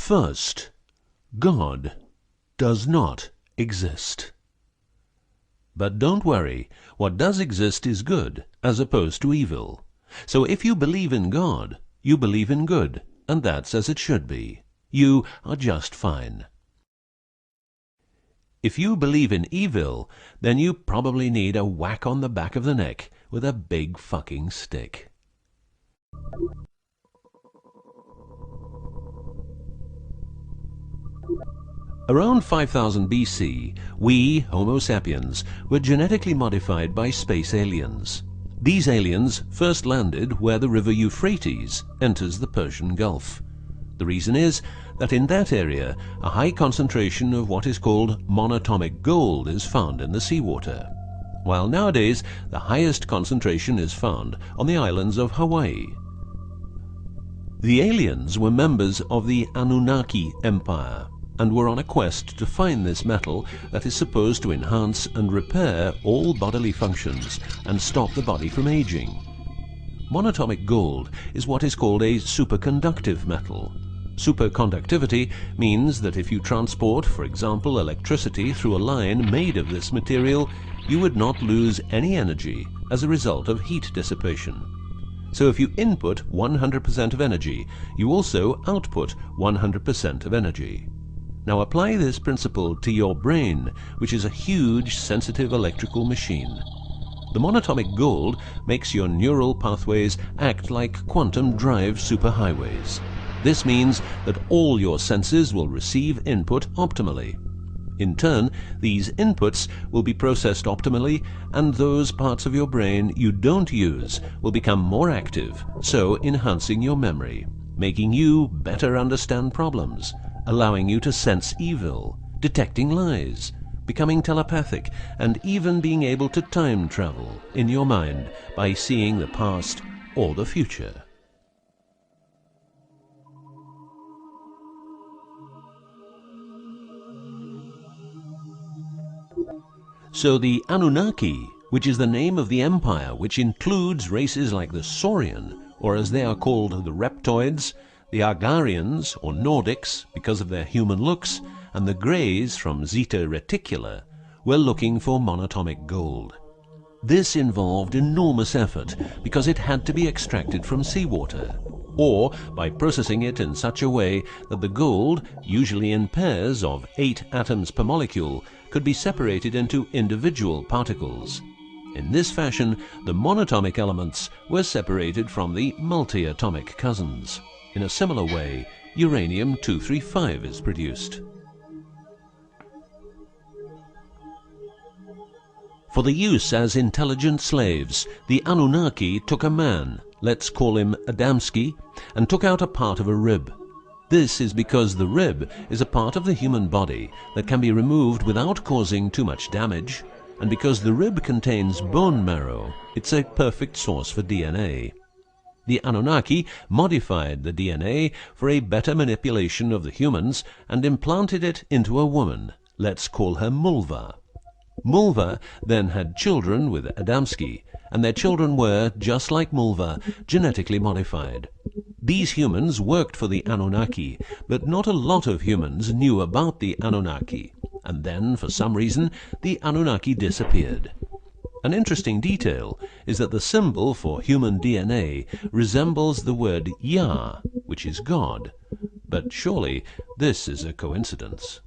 First, God does not exist. But don't worry, what does exist is good, as opposed to evil. So if you believe in God, you believe in good, and that's as it should be. You are just fine. If you believe in evil, then you probably need a whack on the back of the neck with a big fucking stick. Around 5000 BC, we, Homo sapiens, were genetically modified by space aliens. These aliens first landed where the river Euphrates enters the Persian Gulf. The reason is that in that area, a high concentration of what is called monatomic gold is found in the seawater, while nowadays the highest concentration is found on the islands of Hawaii. The aliens were members of the Anunnaki Empire and were on a quest to find this metal that is supposed to enhance and repair all bodily functions and stop the body from aging. Monatomic gold is what is called a superconductive metal. Superconductivity means that if you transport, for example, electricity through a line made of this material, you would not lose any energy as a result of heat dissipation. So if you input 100% of energy, you also output 100% of energy. Now apply this principle to your brain, which is a huge sensitive electrical machine. The monatomic gold makes your neural pathways act like quantum drive superhighways. This means that all your senses will receive input optimally. In turn, these inputs will be processed optimally, and those parts of your brain you don't use will become more active, so enhancing your memory, making you better understand problems, allowing you to sense evil, detecting lies, becoming telepathic, and even being able to time travel in your mind by seeing the past or the future. So the Anunnaki, which is the name of the empire which includes races like the Saurian, or as they are called the Reptoids, the Argarians, or Nordics, because of their human looks, and the Greys from Zeta Reticula, were looking for monatomic gold. This involved enormous effort because it had to be extracted from seawater, or by processing it in such a way that the gold, usually in pairs of 8 atoms per molecule, could be separated into individual particles. In this fashion, the monatomic elements were separated from the multi-atomic cousins. In a similar way, uranium-235 is produced. For the use as intelligent slaves, the Anunnaki took a man, let's call him Adamski, and took out a part of a rib. This is because the rib is a part of the human body that can be removed without causing too much damage, and because the rib contains bone marrow, it's a perfect source for DNA. The Anunnaki modified the DNA for a better manipulation of the humans and implanted it into a woman, let's call her Mulva. Mulva then had children with Adamski, and their children were, just like Mulva, genetically modified. These humans worked for the Anunnaki, but not a lot of humans knew about the Anunnaki, and then, for some reason, the Anunnaki disappeared. An interesting detail is that the symbol for human DNA resembles the word Yah, which is God, but surely this is a coincidence.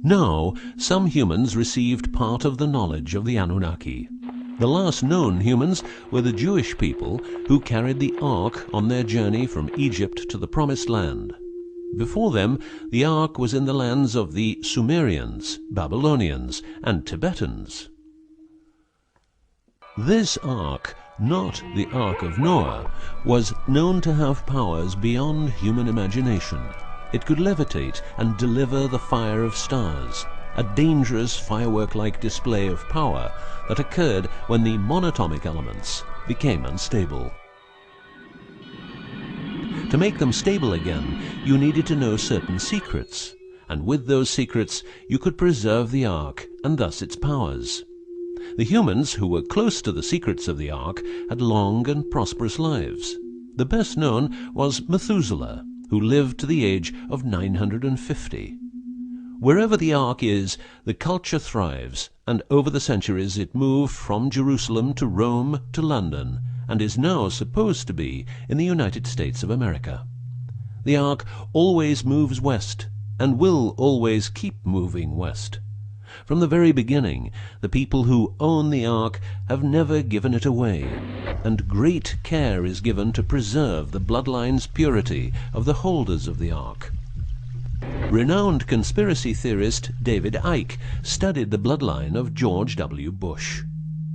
Now, some humans received part of the knowledge of the Anunnaki. The last known humans were the Jewish people who carried the Ark on their journey from Egypt to the Promised Land. Before them, the Ark was in the lands of the Sumerians, Babylonians, and Tibetans. This Ark, not the Ark of Noah, was known to have powers beyond human imagination. It could levitate and deliver the fire of stars, a dangerous firework-like display of power that occurred when the monatomic elements became unstable. To make them stable again, you needed to know certain secrets, and with those secrets you could preserve the Ark and thus its powers. The humans who were close to the secrets of the Ark had long and prosperous lives. The best known was Methuselah, who lived to the age of 950. Wherever the Ark is, the culture thrives, and over the centuries it moved from Jerusalem to Rome to London, and is now supposed to be in the United States of America. The Ark always moves west, and will always keep moving west. From the very beginning, the people who own the Ark have never given it away, and great care is given to preserve the bloodline's purity of the holders of the Ark. Renowned conspiracy theorist David Icke studied the bloodline of George W. Bush.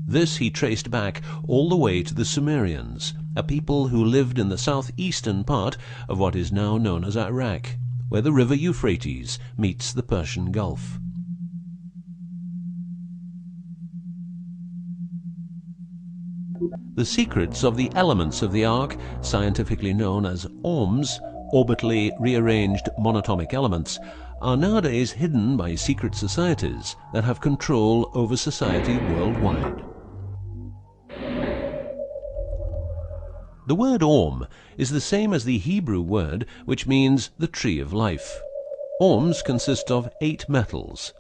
This he traced back all the way to the Sumerians, a people who lived in the southeastern part of what is now known as Iraq, where the river Euphrates meets the Persian Gulf. The secrets of the elements of the Ark, scientifically known as ORMs, orbitally rearranged monatomic elements, are nowadays hidden by secret societies that have control over society worldwide. The word ORM is the same as the Hebrew word which means the tree of life. ORMs consist of 8 metals.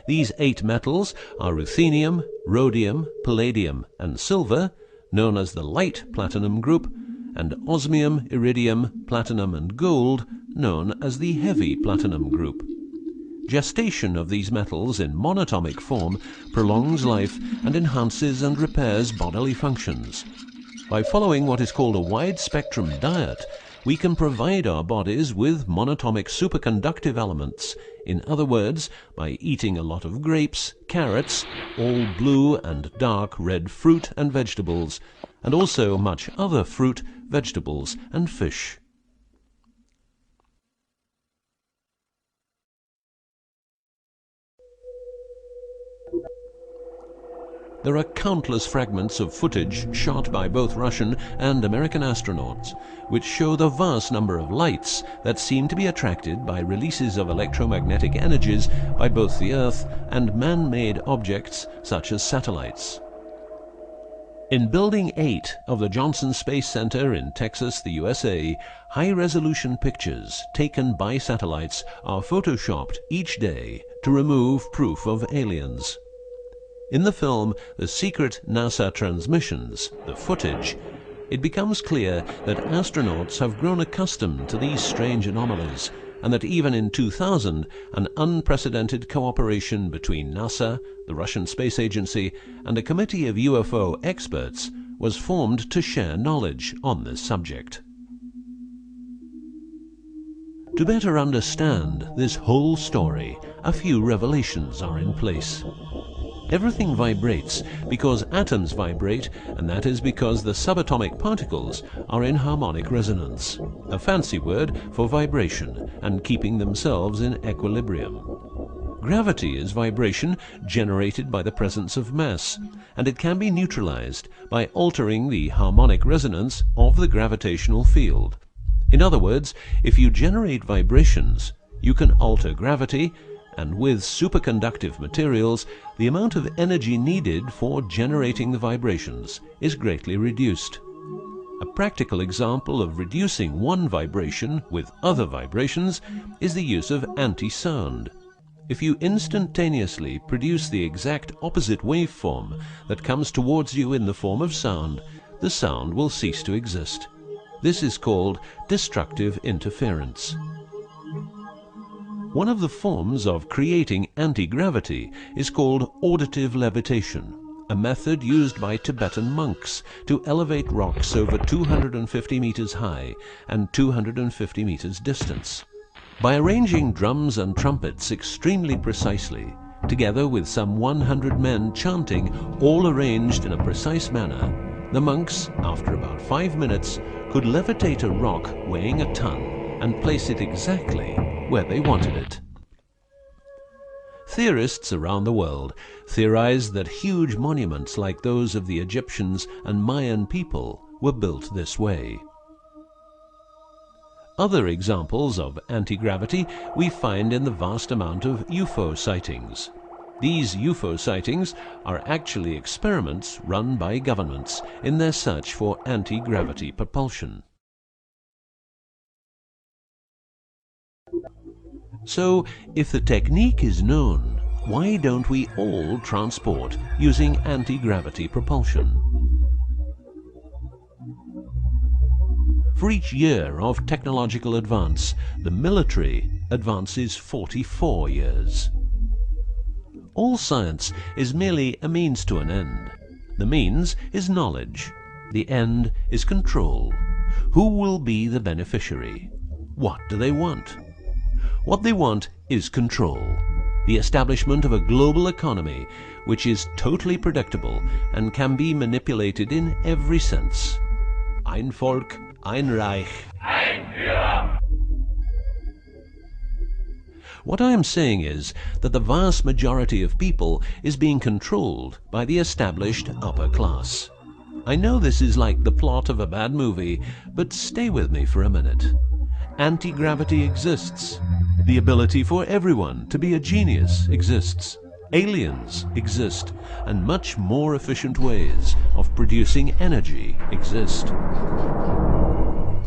These 8 metals are ruthenium, rhodium, palladium, and silver, known as the light platinum group, and osmium, iridium, platinum, and gold, known as the heavy platinum group. Gestation of these metals in monatomic form prolongs life and enhances and repairs bodily functions. By following what is called a wide-spectrum diet, we can provide our bodies with monatomic superconductive elements. In other words, by eating a lot of grapes, carrots, all blue and dark red fruit and vegetables, and also much other fruit, vegetables, and fish. There are countless fragments of footage shot by both Russian and American astronauts, which show the vast number of lights that seem to be attracted by releases of electromagnetic energies by both the Earth and man-made objects such as satellites. In Building 8 of the Johnson Space Center in Texas, the USA, high-resolution pictures taken by satellites are photoshopped each day to remove proof of aliens. In the film The Secret NASA Transmissions, the footage, it becomes clear that astronauts have grown accustomed to these strange anomalies, and that even in 2000, an unprecedented cooperation between NASA, the Russian Space Agency, and a committee of UFO experts was formed to share knowledge on this subject. To better understand this whole story, a few revelations are in place. Everything vibrates because atoms vibrate, and that is because the subatomic particles are in harmonic resonance, a fancy word for vibration and keeping themselves in equilibrium. Gravity is vibration generated by the presence of mass, and it can be neutralized by altering the harmonic resonance of the gravitational field. In other words, if you generate vibrations, you can alter gravity, and with superconductive materials, the amount of energy needed for generating the vibrations is greatly reduced. A practical example of reducing one vibration with other vibrations is the use of anti-sound. If you instantaneously produce the exact opposite waveform that comes towards you in the form of sound, the sound will cease to exist. This is called destructive interference. One of the forms of creating anti-gravity is called auditive levitation, a method used by Tibetan monks to elevate rocks over 250 meters high and 250 meters distance. By arranging drums and trumpets extremely precisely, together with some 100 men chanting, all arranged in a precise manner, the monks, after about 5 minutes, could levitate a rock weighing a ton and place it exactly where they wanted it. Theorists around the world theorize that huge monuments like those of the Egyptians and Mayan people were built this way. Other examples of anti-gravity we find in the vast amount of UFO sightings. These UFO sightings are actually experiments run by governments in their search for anti-gravity propulsion. So, if the technique is known, why don't we all transport using anti-gravity propulsion? For each year of technological advance, the military advances 44 years. All science is merely a means to an end. The means is knowledge. The end is control. Who will be the beneficiary? What do they want? What they want is control. The establishment of a global economy which is totally predictable and can be manipulated in every sense. Ein Volk, ein Reich. Ein Führer. What I am saying is that the vast majority of people is being controlled by the established upper class. I know this is like the plot of a bad movie, but stay with me for a minute. Anti-gravity exists. The ability for everyone to be a genius exists. Aliens exist, and much more efficient ways of producing energy exist.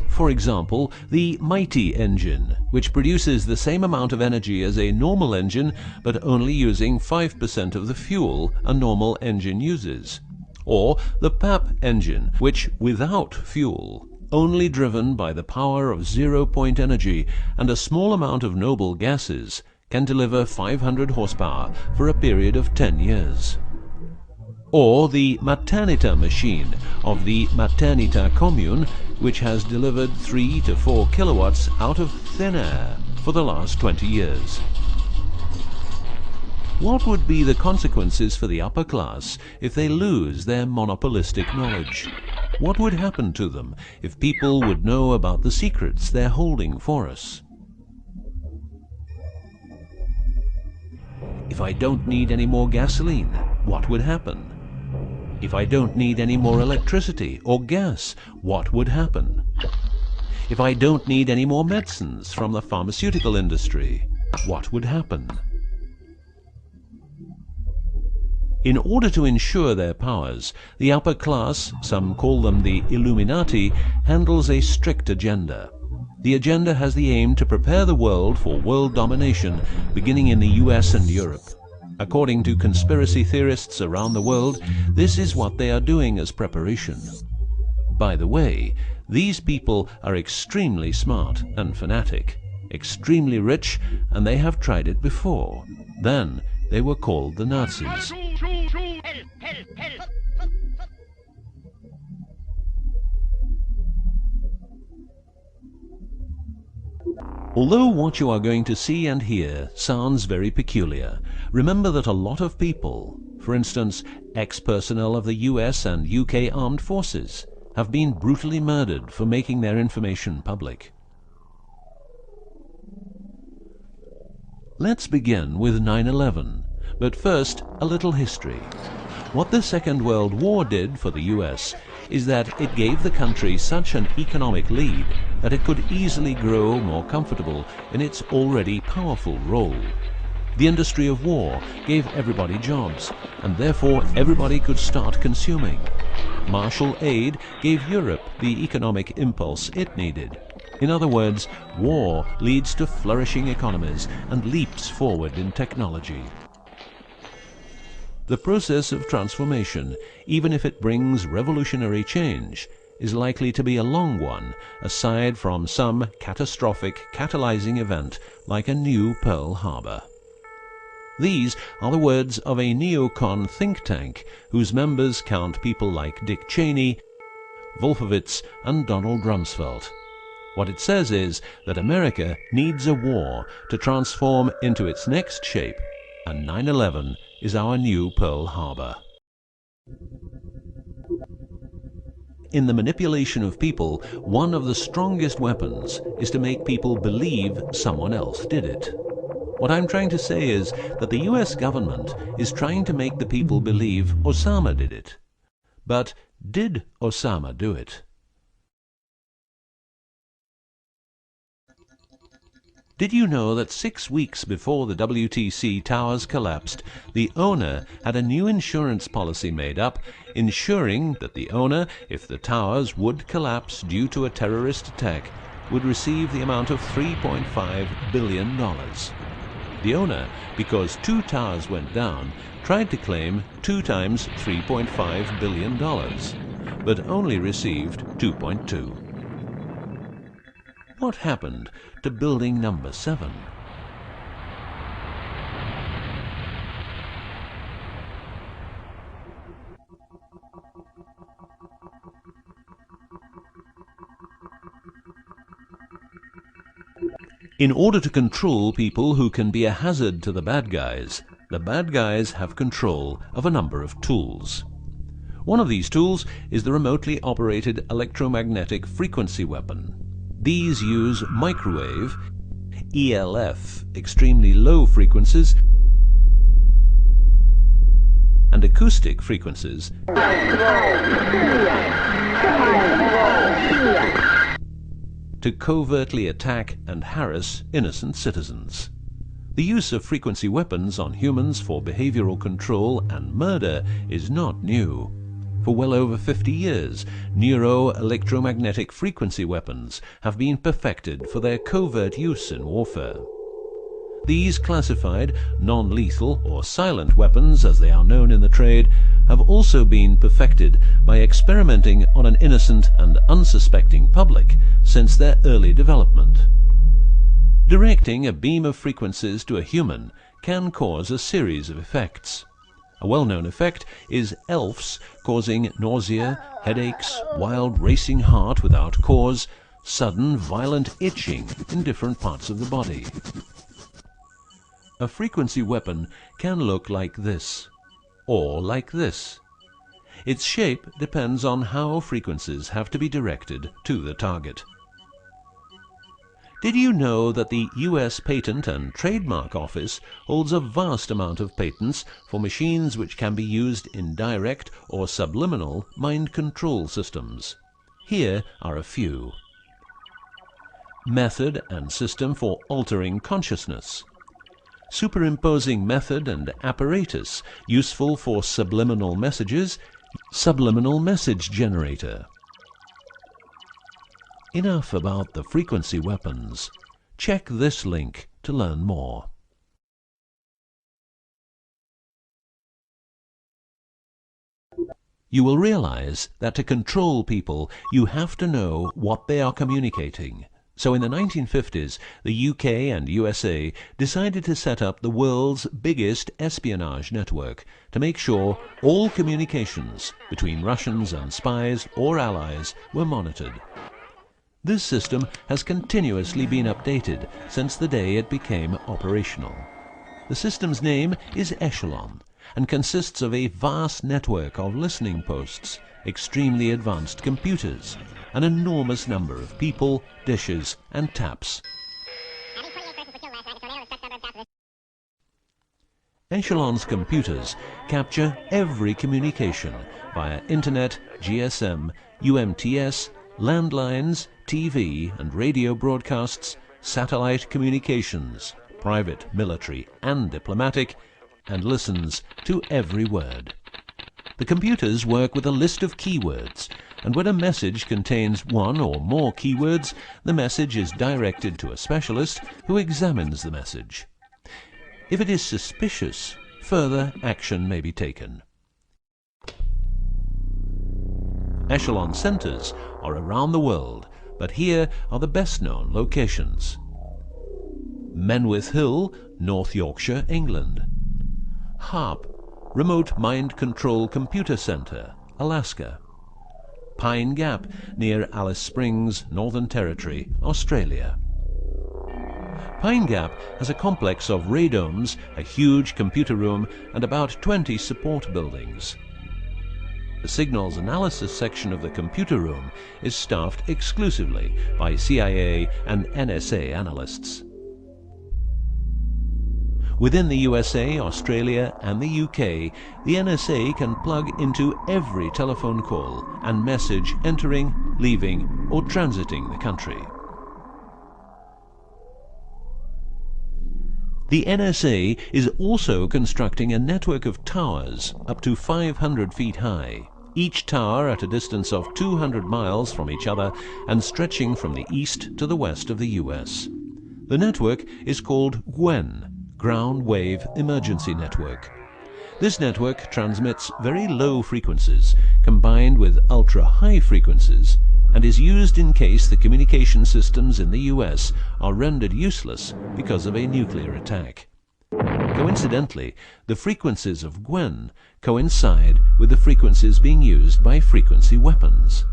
For example, the mighty engine, which produces the same amount of energy as a normal engine, but only using 5% of the fuel a normal engine uses. Or the PAP engine, which without fuel, only driven by the power of zero-point energy and a small amount of noble gases, can deliver 500 horsepower for a period of 10 years. Or the Maternita machine of the Maternita commune, which has delivered 3 to 4 kilowatts out of thin air for the last 20 years. What would be the consequences for the upper class if they lose their monopolistic knowledge? What would happen to them if people would know about the secrets they're holding for us? If I don't need any more gasoline, what would happen? If I don't need any more electricity or gas, what would happen? If I don't need any more medicines from the pharmaceutical industry, what would happen? In order to ensure their powers, the upper class, some call them the Illuminati, handles a strict agenda. The agenda has the aim to prepare the world for world domination, beginning in the US and Europe. According to conspiracy theorists around the world, this is what they are doing as preparation. By the way, these people are extremely smart and fanatic, extremely rich, and they have tried it before. Then they were called the Nazis. Although what you are going to see and hear sounds very peculiar, remember that a lot of people, for instance, ex-personnel of the US and UK armed forces, have been brutally murdered for making their information public. Let's begin with 9/11, but first a little history. What the Second World War did for the US is that it gave the country such an economic lead that it could easily grow more comfortable in its already powerful role. The industry of war gave everybody jobs, and therefore everybody could start consuming. Marshall aid gave Europe the economic impulse it needed. In other words, war leads to flourishing economies and leaps forward in technology. The process of transformation, even if it brings revolutionary change, is likely to be a long one, aside from some catastrophic catalyzing event like a new Pearl Harbor. These are the words of a neocon think tank whose members count people like Dick Cheney, Wolfowitz, and Donald Rumsfeld. What it says is that America needs a war to transform into its next shape, and 9/11 is our new Pearl Harbor. In the manipulation of people, one of the strongest weapons is to make people believe someone else did it. What I'm trying to say is that the US government is trying to make the people believe Osama did it. But did Osama do it? Did you know that 6 weeks before the WTC towers collapsed, the owner had a new insurance policy made up, ensuring that the owner, if the towers would collapse due to a terrorist attack, would receive the amount of $3.5 billion. The owner, because 2 towers went down, tried to claim 2 times $3.5 billion, but only received 2.2. What happened to building number 7? In order to control people who can be a hazard to the bad guys have control of a number of tools. One of these tools is the remotely operated electromagnetic frequency weapon. These use microwave, ELF, extremely low frequencies, and acoustic frequencies to covertly attack and harass innocent citizens. The use of frequency weapons on humans for behavioral control and murder is not new. For well over 50 years, neuro-electromagnetic frequency weapons have been perfected for their covert use in warfare. These classified, non-lethal or silent weapons, as they are known in the trade, have also been perfected by experimenting on an innocent and unsuspecting public since their early development. Directing a beam of frequencies to a human can cause a series of effects. A well-known effect is ELFs causing nausea, headaches, wild racing heart without cause, sudden violent itching in different parts of the body. A frequency weapon can look like this, or like this. Its shape depends on how frequencies have to be directed to the target. Did you know that the US Patent and Trademark Office holds a vast amount of patents for machines which can be used in direct or subliminal mind control systems? Here are a few. Method and system for altering consciousness. Superimposing method and apparatus useful for subliminal messages, subliminal message generator. Enough about the frequency weapons. Check this link to learn more. You will realize that to control people, you have to know what they are communicating. So in the 1950s, the UK and USA decided to set up the world's biggest espionage network to make sure all communications between Russians and spies or allies were monitored. This system has continuously been updated since the day it became operational. The system's name is Echelon and consists of a vast network of listening posts, extremely advanced computers, an enormous number of people, dishes, and taps. Echelon's computers capture every communication via Internet, GSM, UMTS, landlines, TV and radio broadcasts, satellite communications, private, military, and diplomatic, and listens to every word. The computers work with a list of keywords, and when a message contains one or more keywords, the message is directed to a specialist who examines the message. If it is suspicious, further action may be taken. Echelon centers are around the world, but here are the best-known locations. Menwith Hill, North Yorkshire, England. HARP, Remote Mind Control Computer Center, Alaska. Pine Gap, near Alice Springs, Northern Territory, Australia. Pine Gap has a complex of radomes, a huge computer room, and about 20 support buildings. The signals analysis section of the computer room is staffed exclusively by CIA and NSA analysts. Within the USA, Australia, and the UK, the NSA can plug into every telephone call and message entering, leaving, or transiting the country. The NSA is also constructing a network of towers up to 500 feet high, each tower at a distance of 200 miles from each other and stretching from the east to the west of the US. The network is called GWEN, Ground Wave Emergency Network. This network transmits very low frequencies combined with ultra-high frequencies and is used in case the communication systems in the US are rendered useless because of a nuclear attack. Coincidentally, the frequencies of GWEN coincide with the frequencies being used by frequency weapons.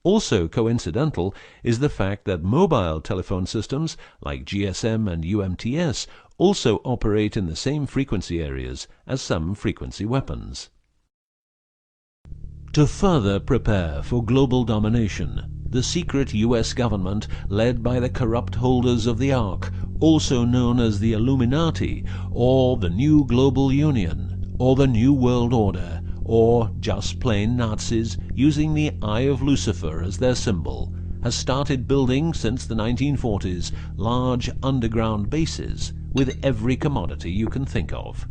Also coincidental is the fact that mobile telephone systems like GSM and UMTS also operate in the same frequency areas as some frequency weapons. To further prepare for global domination, the secret US government, led by the corrupt holders of the Ark, also known as the Illuminati, or the New Global Union, or the New World Order, or just plain Nazis using the Eye of Lucifer as their symbol, has started building since the 1940s large underground bases with every commodity you can think of.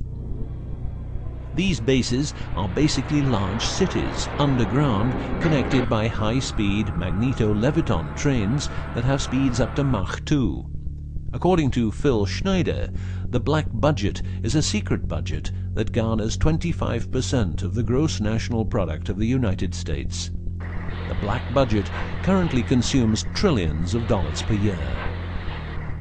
These bases are basically large cities underground, connected by high-speed magneto-leviton trains that have speeds up to Mach 2. According to Phil Schneider, the black budget is a secret budget that garners 25% of the gross national product of the United States. The black budget currently consumes trillions of dollars per year.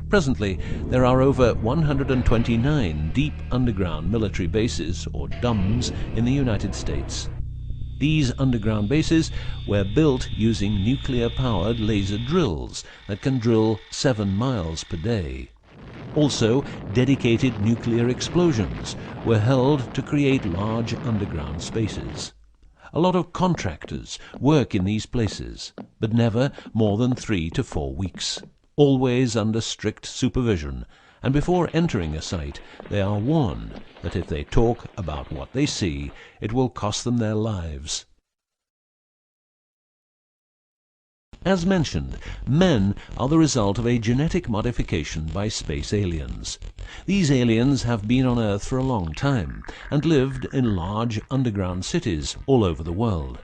Presently, there are over 129 deep underground military bases, or DUMBs, in the United States. These underground bases were built using nuclear-powered laser drills that can drill 7 miles per day. Also, dedicated nuclear explosions were held to create large underground spaces. A lot of contractors work in these places, but never more than 3 to 4 weeks. Always under strict supervision, and before entering a site, they are warned that if they talk about what they see, it will cost them their lives. As mentioned, men are the result of a genetic modification by space aliens. These aliens have been on Earth for a long time and lived in large underground cities all over the world.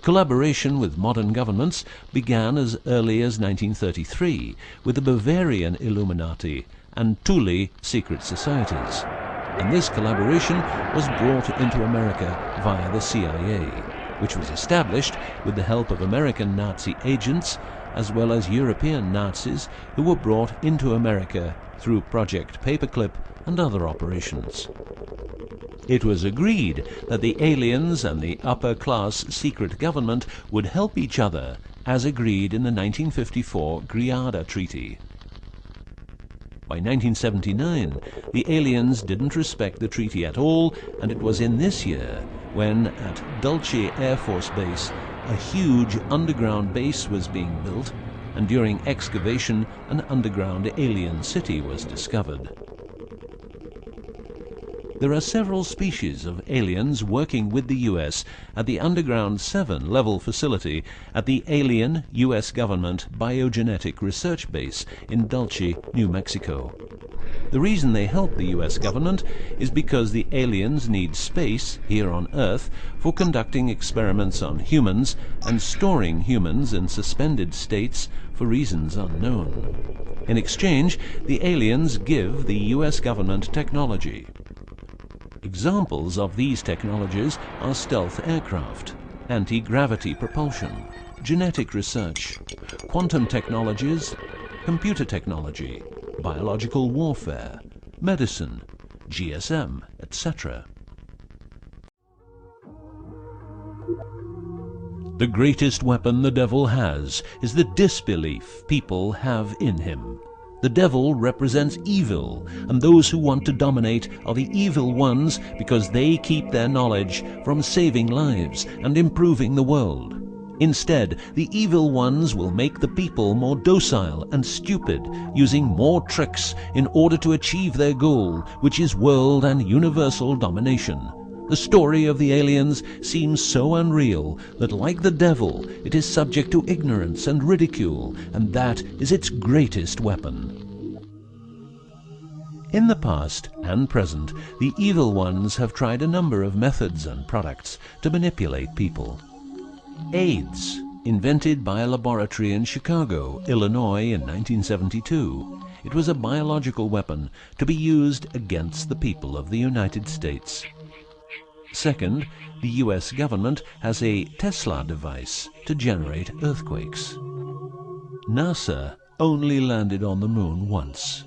Collaboration with modern governments began as early as 1933 with the Bavarian Illuminati and Thule secret societies, and this collaboration was brought into America via the CIA, which was established with the help of American Nazi agents as well as European Nazis who were brought into America through Project Paperclip and other operations. It was agreed that the aliens and the upper-class secret government would help each other, as agreed in the 1954 Greada Treaty. By 1979, the aliens didn't respect the treaty at all, and it was in this year when, at Dulce Air Force Base, a huge underground base was being built, and during excavation, an underground alien city was discovered. There are several species of aliens working with the US at the Underground 7 level facility at the Alien US Government Biogenetic Research Base in Dulce, New Mexico. The reason they help the US government is because the aliens need space here on Earth for conducting experiments on humans and storing humans in suspended states for reasons unknown. In exchange, the aliens give the US government technology. Examples of these technologies are stealth aircraft, anti-gravity propulsion, genetic research, quantum technologies, computer technology, biological warfare, medicine, GSM, etc. The greatest weapon the devil has is the disbelief people have in him. The devil represents evil, and those who want to dominate are the evil ones because they keep their knowledge from saving lives and improving the world. Instead, the evil ones will make the people more docile and stupid, using more tricks in order to achieve their goal, which is world and universal domination. The story of the aliens seems so unreal that, like the devil, it is subject to ignorance and ridicule, and that is its greatest weapon. In the past and present, the evil ones have tried a number of methods and products to manipulate people. AIDS, invented by a laboratory in Chicago, Illinois in 1972. It was a biological weapon to be used against the people of the United States. Second, the US government has a Tesla device to generate earthquakes. NASA only landed on the moon once.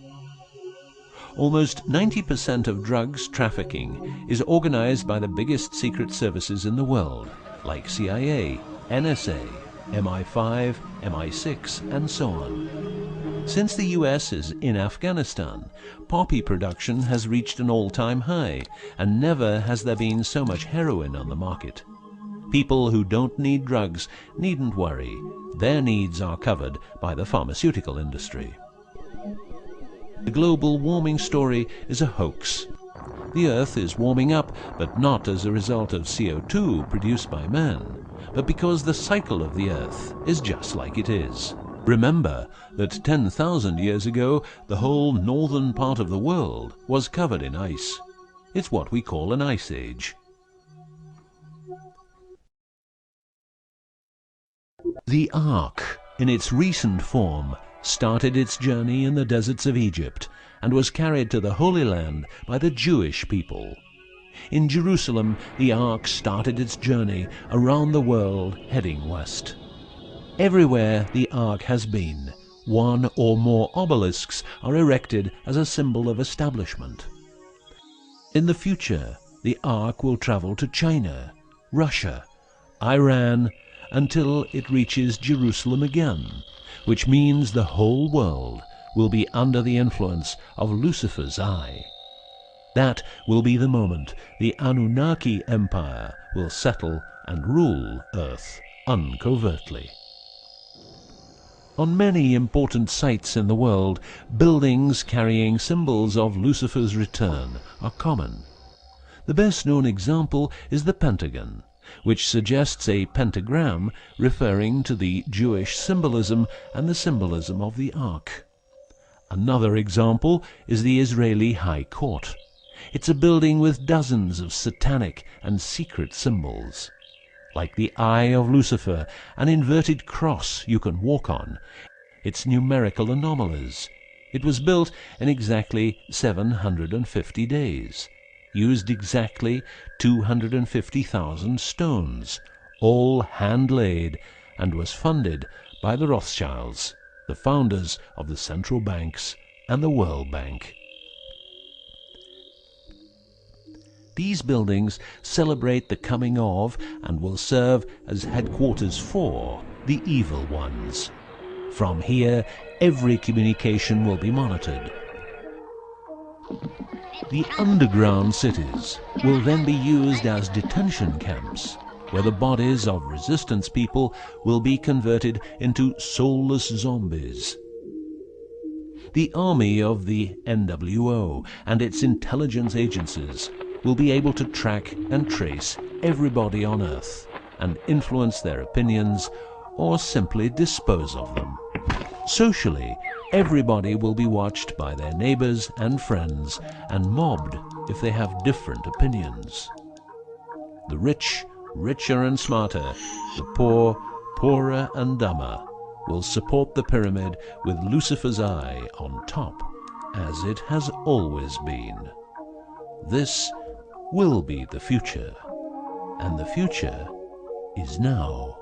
Almost 90% of drugs trafficking is organized by the biggest secret services in the world, like CIA, NSA, MI5, MI6, and so on. Since the US is in Afghanistan, poppy production has reached an all-time high, and never has there been so much heroin on the market. People who don't need drugs needn't worry. Their needs are covered by the pharmaceutical industry. The global warming story is a hoax. The Earth is warming up, but not as a result of CO2 produced by man, but because the cycle of the Earth is just like it is. Remember that 10,000 years ago, the whole northern part of the world was covered in ice. It's what we call an ice age. The Ark, in its recent form, started its journey in the deserts of Egypt and was carried to the Holy Land by the Jewish people. In Jerusalem, the Ark started its journey around the world heading west. Everywhere the Ark has been, one or more obelisks are erected as a symbol of establishment. In the future, the Ark will travel to China, Russia, Iran, until it reaches Jerusalem again, which means the whole world will be under the influence of Lucifer's eye. That will be the moment the Anunnaki Empire will settle and rule Earth uncovertly. On many important sites in the world, buildings carrying symbols of Lucifer's return are common. The best-known example is the Pentagon, which suggests a pentagram referring to the Jewish symbolism and the symbolism of the Ark. Another example is the Israeli High Court. It's a building with dozens of satanic and secret symbols. Like the eye of Lucifer, an inverted cross you can walk on. Its numerical anomalies. It was built in exactly 750 days. Used exactly 250,000 stones, all hand-laid, and was funded by the Rothschilds, the founders of the central banks and the World Bank. These buildings celebrate the coming of and will serve as headquarters for the evil ones. From here, every communication will be monitored. The underground cities will then be used as detention camps, where the bodies of resistance people will be converted into soulless zombies. The army of the NWO and its intelligence agencies will be able to track and trace everybody on Earth and influence their opinions or simply dispose of them. Socially, everybody will be watched by their neighbors and friends and mobbed if they have different opinions. The rich, richer and smarter, the poor, poorer and dumber, will support the pyramid with Lucifer's eye on top, as it has always been. This will be the future, and the future is now.